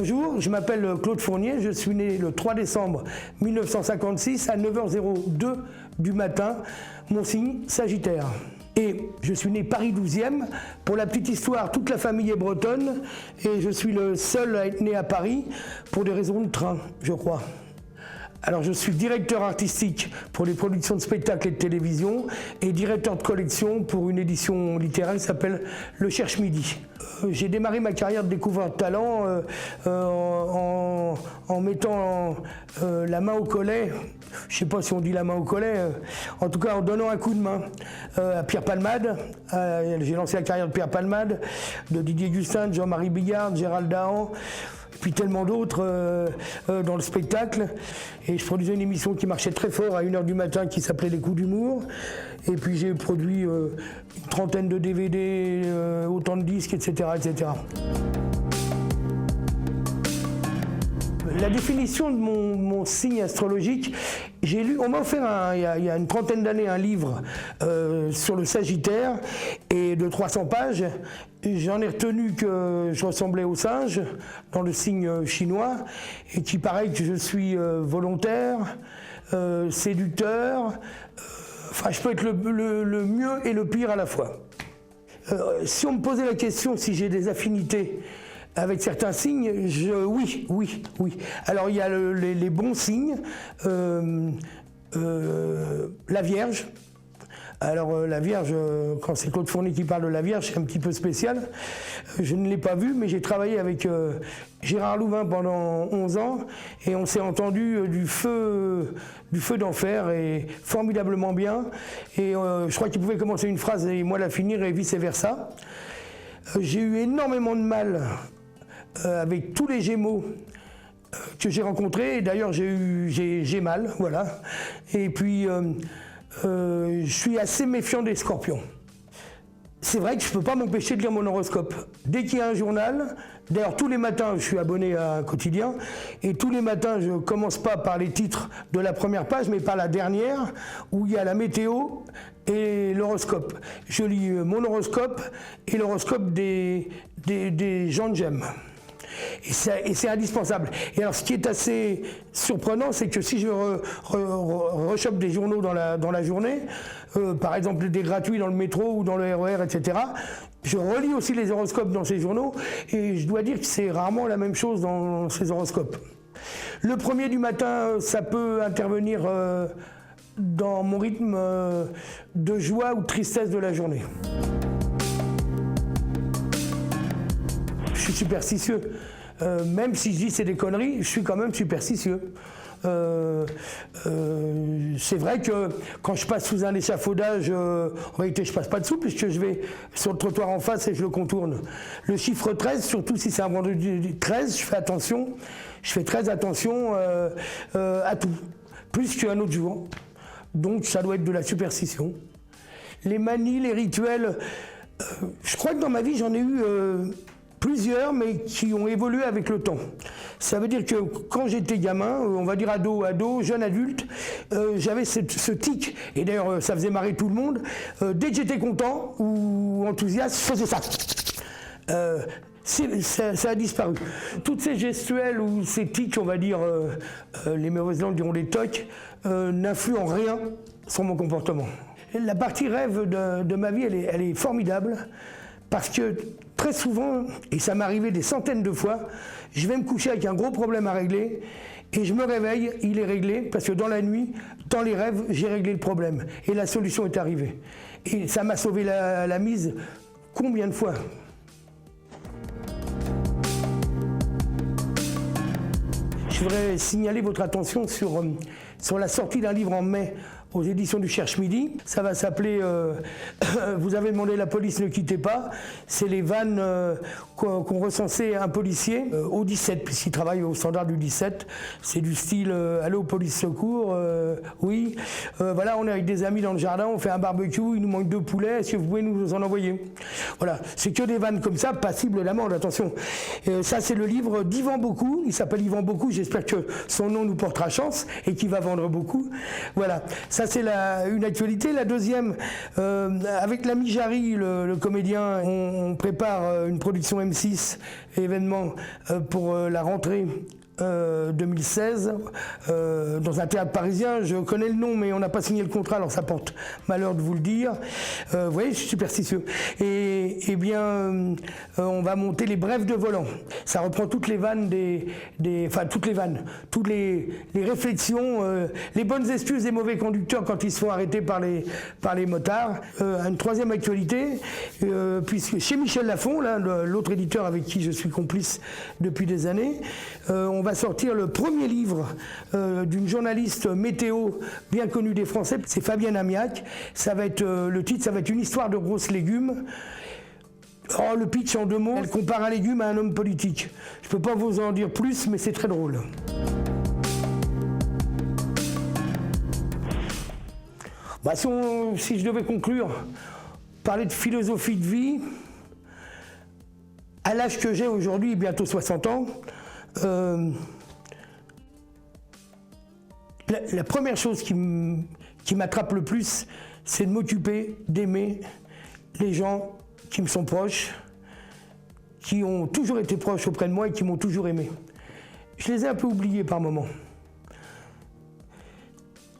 Bonjour, je m'appelle Claude Fournier, je suis né le 3 décembre 1956 à 9h02 du matin, mon signe Sagittaire. Et je suis né Paris 12e, pour la petite histoire, toute la famille est bretonne et je suis le seul à être né à Paris pour des raisons de train, je crois. Alors je suis directeur artistique pour les productions de spectacles et de télévision et directeur de collection pour une édition littéraire qui s'appelle Le Cherche Midi. J'ai démarré ma carrière de découvreur de talent en mettant la main au collet, je ne sais pas si on dit la main au collet, en tout cas en donnant un coup de main à Pierre Palmade. J'ai lancé la carrière de Pierre Palmade, de Didier Gustin, de Jean-Marie Bigard, de Gérald Dahan, puis tellement d'autres dans le spectacle. Et je produisais une émission qui marchait très fort à 1h du matin qui s'appelait Les Coups d'humour. Et puis j'ai produit une trentaine de DVD, autant de disques, etc., etc. La définition de mon signe astrologique, j'ai lu, on m'a offert il y a une trentaine d'années un livre sur le Sagittaire et de 300 pages. J'en ai retenu que je ressemblais au singe dans le signe chinois et qu'il paraît que je suis volontaire, séducteur, enfin je peux être le mieux et le pire à la fois. Si on me posait la question si j'ai des affinités avec certains signes, oui. Alors il y a les bons signes, la Vierge. Alors la Vierge, quand c'est Claude Fournier qui parle de la Vierge, c'est un petit peu spécial. Je ne l'ai pas vue, mais j'ai travaillé avec Gérard Louvain pendant 11 ans et on s'est entendu du feu d'enfer et formidablement bien. Et je crois qu'il pouvait commencer une phrase et moi la finir et vice versa. J'ai eu énormément de mal avec tous les Gémeaux que j'ai rencontrés. Et d'ailleurs j'ai mal, voilà. Et puis je suis assez méfiant des Scorpions. C'est vrai que je ne peux pas m'empêcher de lire mon horoscope. Dès qu'il y a un journal, d'ailleurs tous les matins je suis abonné à un quotidien, et tous les matins je ne commence pas par les titres de la première page, mais par la dernière, où il y a la météo et l'horoscope. Je lis mon horoscope et l'horoscope des gens que j'aime. Et c'est indispensable. Et alors ce qui est assez surprenant, c'est que si je rechoppe des journaux dans la journée, par exemple des gratuits dans le métro ou dans le RER, etc., je relis aussi les horoscopes dans ces journaux et je dois dire que c'est rarement la même chose dans ces horoscopes. Le premier du matin, ça peut intervenir dans mon rythme de joie ou de tristesse de la journée. Je suis superstitieux. Même si je dis c'est des conneries, je suis quand même superstitieux. C'est vrai que quand je passe sous un échafaudage, en réalité je passe pas dessous puisque je vais sur le trottoir en face et je le contourne. Le chiffre 13, surtout si c'est un vendredi 13, je fais très attention à tout, plus qu'un autre jour. Donc ça doit être de la superstition. Les manies, les rituels, je crois que dans ma vie j'en ai eu plusieurs, mais qui ont évolué avec le temps. Ça veut dire que quand j'étais gamin, on va dire ado, jeune adulte, j'avais ce tic, et d'ailleurs ça faisait marrer tout le monde, dès que j'étais content ou enthousiaste, je faisais ça. Ça a disparu. Toutes ces gestuelles ou ces tics, on va dire, les mauvaises langues diront des tocs, n'influent en rien sur mon comportement. La partie rêve de ma vie, elle est formidable, parce que très souvent, et ça m'est arrivé des centaines de fois, je vais me coucher avec un gros problème à régler et je me réveille, il est réglé, parce que dans la nuit, dans les rêves, j'ai réglé le problème et la solution est arrivée. Et ça m'a sauvé la mise combien de fois? Je voudrais signaler votre attention sur la sortie d'un livre en mai aux éditions du Cherche Midi. Ça va s'appeler Vous avez demandé la police, ne quittez pas. C'est les vannes qu'ont recensé un policier au 17, puisqu'il travaille au standard du 17. C'est du style allô police secours, oui. Voilà, on est avec des amis dans le jardin, on fait un barbecue, il nous manque 2 poulets, est-ce que vous pouvez nous en envoyer? Voilà, c'est que des vannes comme ça, passibles d'amende, attention. Ça c'est le livre d'Yvan Beaucoup, il s'appelle Yvan Beaucoup, j'espère que son nom nous portera chance et qu'il va vendre beaucoup. Voilà. Ça Ça, c'est une actualité. La deuxième, avec l'ami Jarry, le comédien, on prépare une production M6 événement pour la rentrée 2016 dans un théâtre parisien. Je connais le nom, mais on n'a pas signé le contrat, alors ça porte malheur de vous le dire. Vous voyez, je suis superstitieux. Et bien, on va monter les brèves de volant. Ça reprend toutes les vannes enfin toutes les vannes, toutes les réflexions, les bonnes excuses des mauvais conducteurs quand ils se font arrêter par les motards. Une troisième actualité, puisque chez Michel Lafon, l'autre éditeur avec qui je suis complice depuis des années, on va sortir le premier livre d'une journaliste météo bien connue des Français, c'est Fabienne Amiac. Ça va être, le titre, ça va être une histoire de grosses légumes. Oh, le pitch en 2 mots, elle compare un légume à un homme politique. Je ne peux pas vous en dire plus, mais c'est très drôle. Bah, si je devais conclure, parler de philosophie de vie, à l'âge que j'ai aujourd'hui, bientôt 60 ans, la première chose qui m'attrape le plus, c'est de m'occuper, d'aimer les gens qui me sont proches, qui ont toujours été proches auprès de moi et qui m'ont toujours aimé. Je les ai un peu oubliés par moments.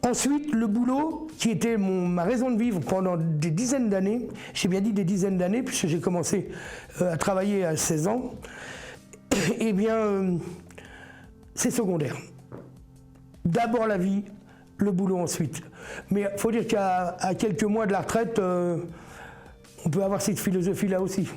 Ensuite, le boulot, qui était ma raison de vivre pendant des dizaines d'années, j'ai bien dit des dizaines d'années, puisque j'ai commencé à travailler à 16 ans, eh bien, c'est secondaire. D'abord la vie, le boulot ensuite. Mais il faut dire qu'à quelques mois de la retraite, on peut avoir cette philosophie-là aussi.